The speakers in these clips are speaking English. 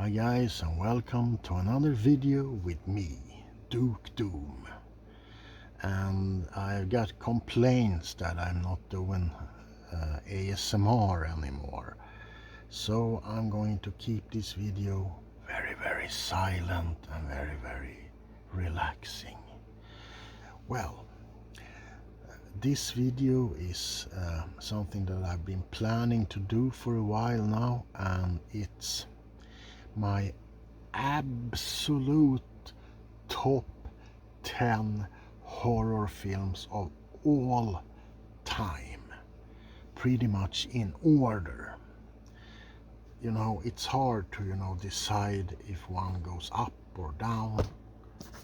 Hi guys, and welcome to another video with me, Duke Doom. And I've got complaints that I'm not doing ASMR anymore. So I'm going to keep this video very silent and very relaxing. Well, this video is something that I've been planning to do for a while now, and it's my absolute top 10 horror films of all time, pretty much in order. You know, it's hard to decide if one goes up or down.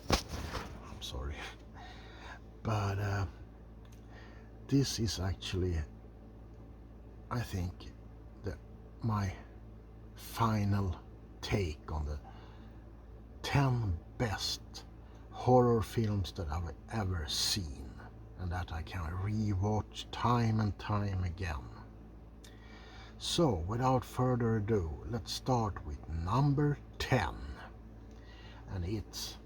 I'm sorry, but this is actually, I think, my final take on the 10 best horror films that I've ever seen, and that I can rewatch time and time again. So without further ado, let's start with number 10, and it's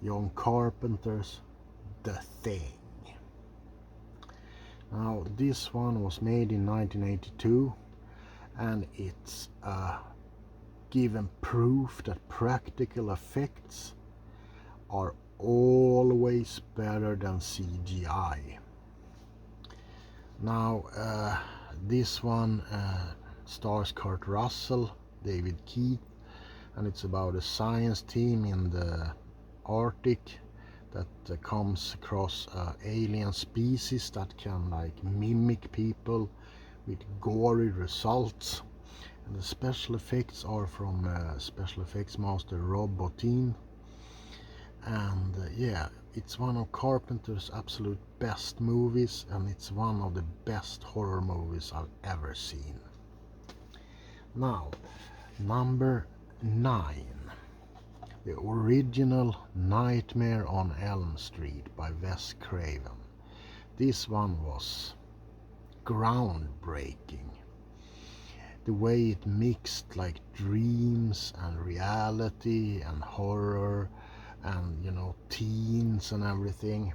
John Carpenter's The Thing. Now this one was made in 1982, and it's given proof that practical effects are always better than CGI. Now this one stars Kurt Russell, David Keith, and it's about a science team in the Arctic that comes across alien species that can mimic people with gory results. And the special effects are from special effects master Rob Bottin. And yeah, it's one of Carpenter's absolute best movies, and it's one of the best horror movies I've ever seen. Now, number 9. The original Nightmare on Elm Street by Wes Craven. This one was groundbreaking. The way it mixed dreams and reality and horror and teens and everything.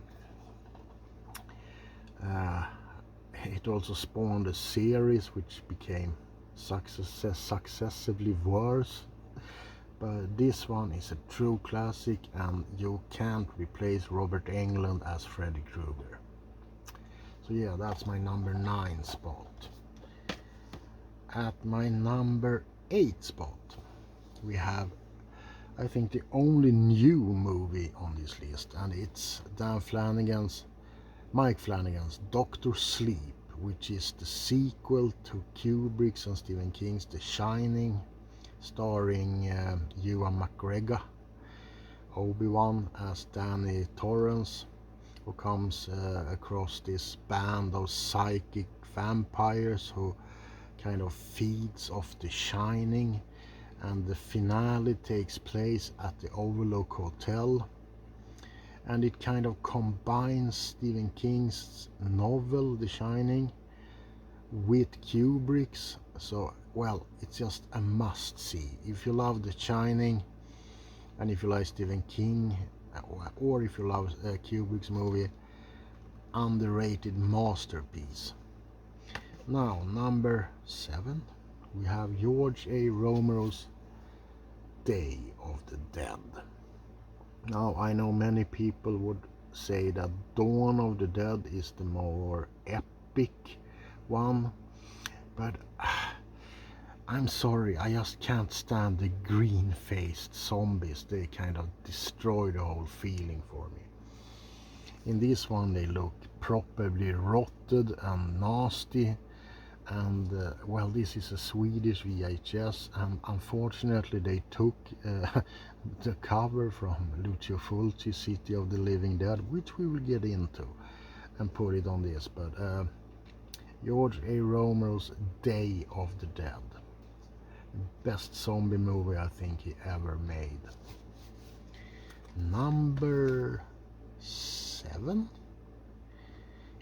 It also spawned a series which became successively worse. But this one is a true classic, and you can't replace Robert Englund as Freddy Krueger. So yeah, that's my number 9 spot. At my number 8 spot, we have, I think, the only new movie on this list, and it's Mike Flanagan's Dr. Sleep, which is the sequel to Kubrick's and Stephen King's The Shining, starring Ewan McGregor, Obi-Wan as Danny Torrance, who comes across this band of psychic vampires who kind of feeds off The Shining, and the finale takes place at the Overlook Hotel, and it kind of combines Stephen King's novel The Shining with Kubrick's. So well, it's just a must-see if you love The Shining, and if you like Stephen King, or if you love Kubrick's movie. Underrated masterpiece. Now, number 7, we have George A. Romero's Day of the Dead. Now, I know many people would say that Dawn of the Dead is the more epic one, but I'm sorry, I just can't stand the green-faced zombies. They kind of destroy the whole feeling for me. In this one they look properly rotted and nasty, and well, this is a Swedish VHS, and unfortunately they took the cover from Lucio Fulci's City of the Living Dead, which we will get into, and put it on this. But George A. Romero's Day of the Dead, the best zombie movie I think he ever made. Number 7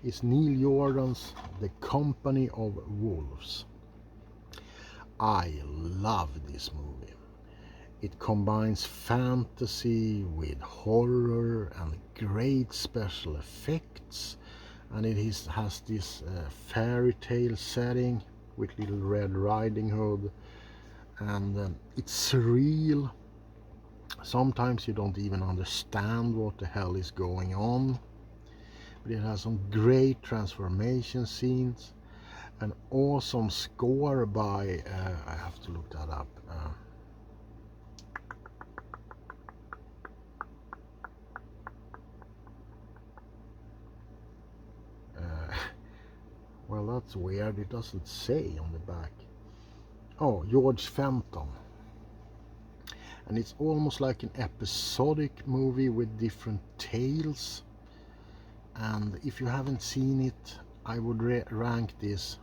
is Neil Jordan's The Company of Wolves. I love this movie. It combines fantasy with horror and great special effects, and has this fairy tale setting with Little Red Riding Hood, and it's surreal. Sometimes you don't even understand what the hell is going on, but it has some great transformation scenes, an awesome score by I have to look that up. Well, that's weird. It doesn't say on the back. Oh, George Fenton. And it's almost like an episodic movie with different tales. And if you haven't seen it, I would rank this.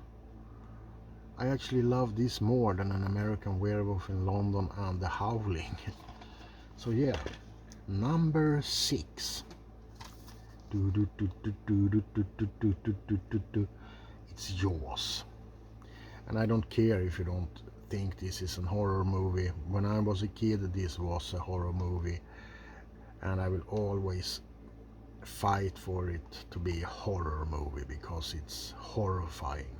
I actually love this more than An American Werewolf in London and The Howling. So yeah, number 6. It's Jaws. And I don't care if you don't think this is a horror movie. When I was a kid, this was a horror movie, and I will always fight for it to be a horror movie because it's horrifying.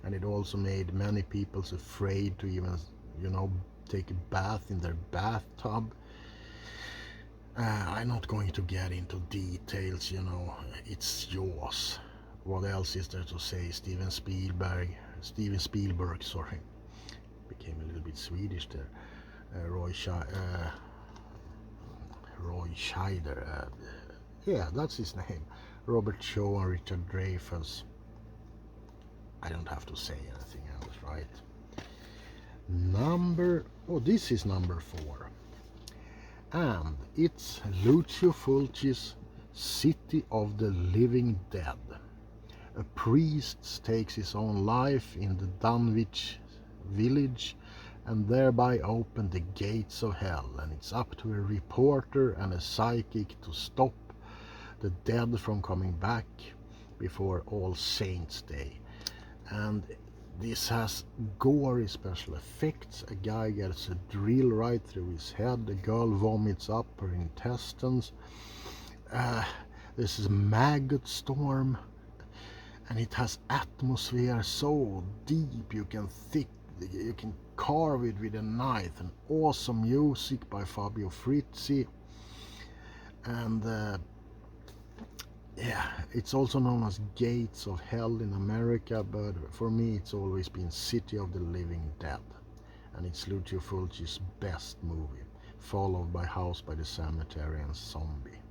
And it also made many people afraid to even, take a bath in their bathtub. I'm not going to get into details, it's Jaws. What else is there to say? Steven Spielberg, sorry. Became a little bit Swedish there. Roy Scheider. Yeah, that's his name. Robert Shaw and Richard Dreyfuss. I don't have to say anything else, right? This is number 4. And it's Lucio Fulci's City of the Living Dead. A priest takes his own life in the Dunwich village and thereby open the gates of hell, and it's up to a reporter and a psychic to stop the dead from coming back before All Saints Day. And this has gory special effects. A guy gets a drill right through his head, a girl vomits up her intestines, this is a maggot storm, and it has atmosphere so deep you can carve it with a knife. And awesome music by Fabio Frizzi, and it's also known as Gates of Hell in America, but for me it's always been City of the Living Dead, and it's Lucio Fulci's best movie, followed by House by the Cemetery and Zombie.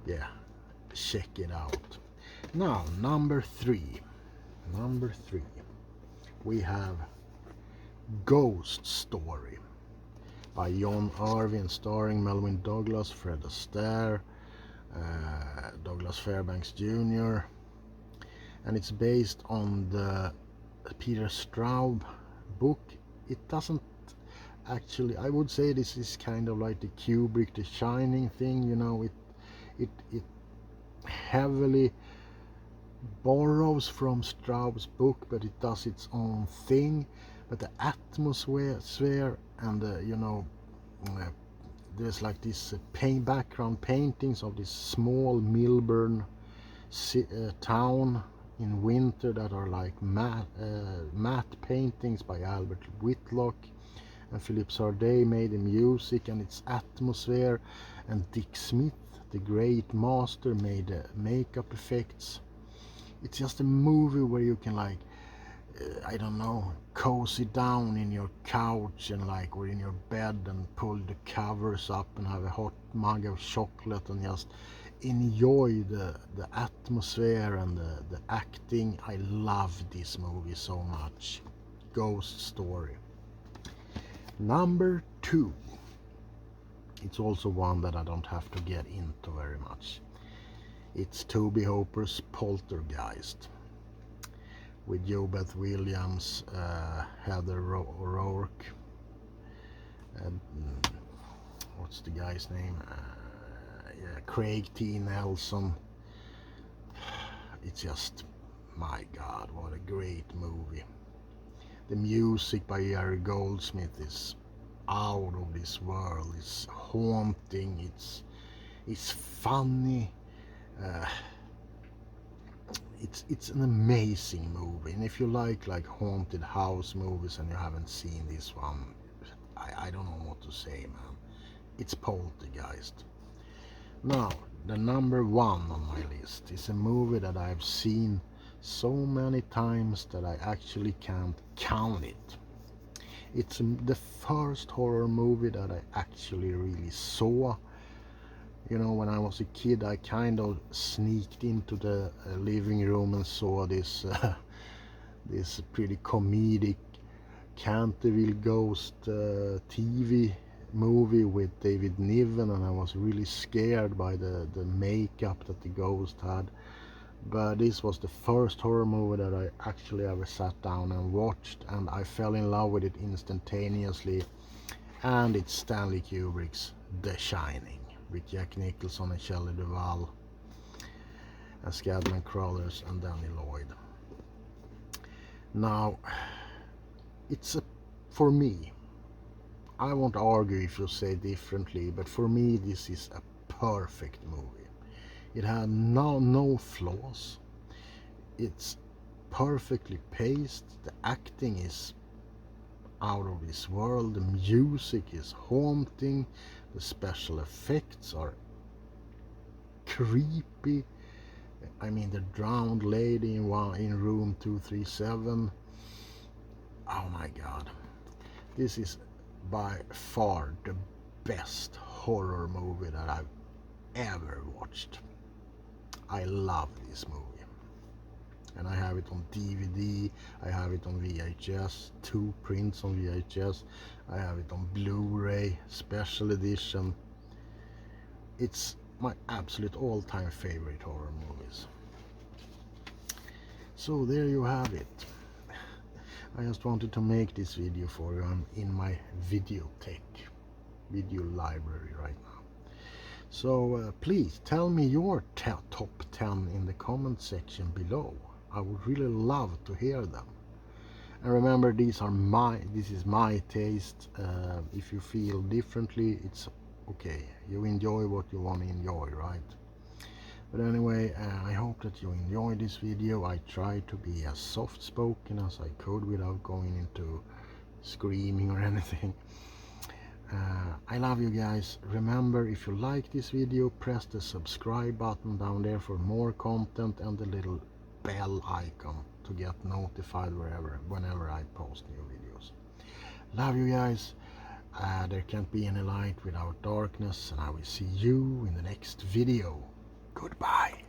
Yeah, check it out. Now, number 3, we have Ghost Story by John Irving, starring Melvyn Douglas, Fred Astaire, Douglas Fairbanks Jr., and it's based on the Peter Straub book. It doesn't actually, I would say this is kind of like the Kubrick The Shining thing, it heavily borrows from Straub's book, but it does its own thing. But the atmosphere and there's like this background paintings of this small Milburn town in winter that are like matte paintings by Albert Whitlock, and Philip Sardé made the music and its atmosphere, and Dick Smith, the great master, made the makeup effects. It's just a movie where you can cozy down in your couch and or in your bed and pull the covers up and have a hot mug of chocolate and just enjoy the atmosphere and the acting. I love this movie so much. Ghost Story. Number 2. It's also one that I don't have to get into very much. It's Tobe Hooper's Poltergeist, with Joe Beth Williams, Heather O'Rourke, what's the guy's name? Craig T. Nelson. It's just, my God, what a great movie. The music by Jerry Goldsmith is out of this world. It's haunting, it's funny, uh, it's an amazing movie. And if you like haunted house movies and you haven't seen this one, I don't know what to say, man. It's Poltergeist. Now, the number one on my list is a movie that I've seen so many times that I actually can't count it. It's the first horror movie that I actually really saw. You know, when I was a kid, I kind of sneaked into the living room and saw this this pretty comedic Canterville Ghost TV movie with David Niven, and I was really scared by the makeup that the ghost had. But this was the first horror movie that I actually ever sat down and watched, and I fell in love with it instantaneously. And it's Stanley Kubrick's The Shining, with Jack Nicholson and Shelley Duvall as Cadman Crothers and Danny Lloyd. Now, for me, I won't argue if you say differently, but for me this is a perfect movie. It had no flaws. It's perfectly paced. The acting is out of this world. The music is haunting. The special effects are creepy. I mean, the drowned lady in room 237. Oh my god. This is by far the best horror movie that I've ever watched. I love this movie, and I have it on DVD, I have it on VHS, 2 prints on VHS, I have it on Blu-ray special edition. It's my absolute all-time favorite horror movies. So there you have it. I just wanted to make this video for you. I'm in my video library right now. So please tell me your top 10 in the comment section below. I would really love to hear them. And remember, this is my taste. If you feel differently, it's okay. You enjoy what you want to enjoy, right? But anyway, I hope that you enjoyed this video. I tried to be as soft-spoken as I could without going into screaming or anything. I love you guys. Remember, if you like this video, press the subscribe button down there for more content and the little bell icon to get notified whenever I post new videos. Love you guys. There can't be any light without darkness, and I will see you in the next video. Goodbye.